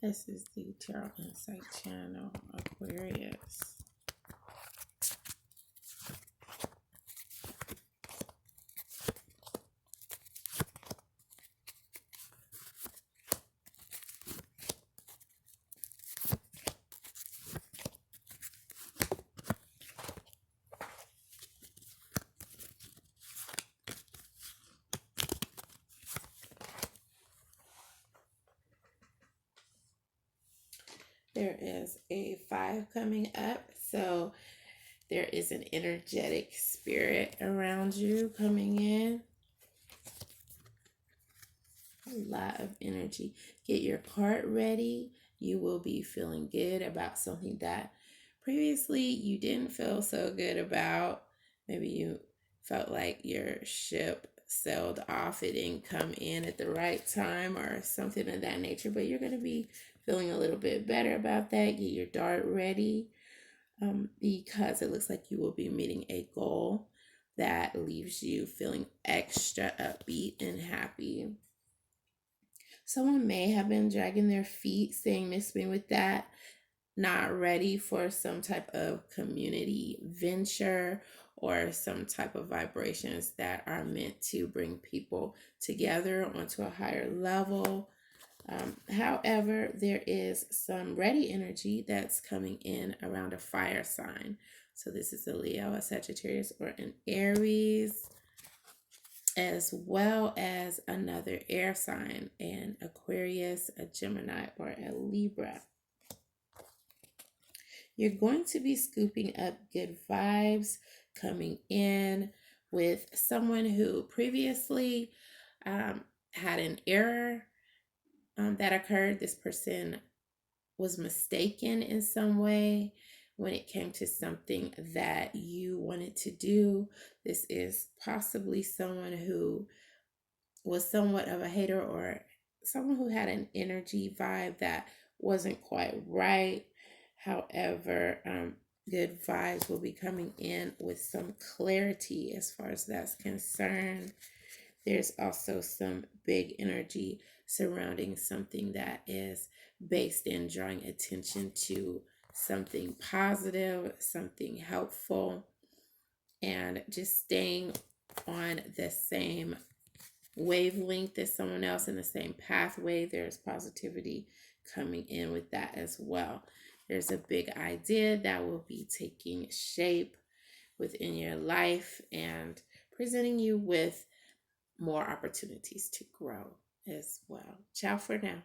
This is the Tarot Insight Channel, Aquarius. There is a 5 coming up, so there is an energetic spirit around you coming in. A lot of energy. Get your card ready. You will be feeling good about something that previously you didn't feel so good about. Maybe you felt like your ship sailed off, it didn't come in at the right time or something of that nature, but you're going to be feeling a little bit better about that. Get your dart ready, because it looks like you will be meeting a goal that leaves you feeling extra upbeat and happy. Someone may have been dragging their feet, saying miss me with that, not ready for some type of community venture or some type of vibrations that are meant to bring people together onto a higher level. However, there is some ready energy that's coming in around a fire sign. So this is a Leo, a Sagittarius, or an Aries, as well as another air sign, an Aquarius, a Gemini, or a Libra. You're going to be scooping up good vibes coming in with someone who previously had an error that occurred. This person was mistaken in some way when it came to something that you wanted to do. This is possibly someone who was somewhat of a hater, or someone who had an energy vibe that wasn't quite right. However, good vibes will be coming in with some clarity as far as that's concerned. There's also some big energy surrounding something that is based in drawing attention to something positive, something helpful, and just staying on the same wavelength as someone else, in the same pathway. There's positivity coming in with that as well. There's a big idea that will be taking shape within your life and presenting you with more opportunities to grow as well. Ciao for now.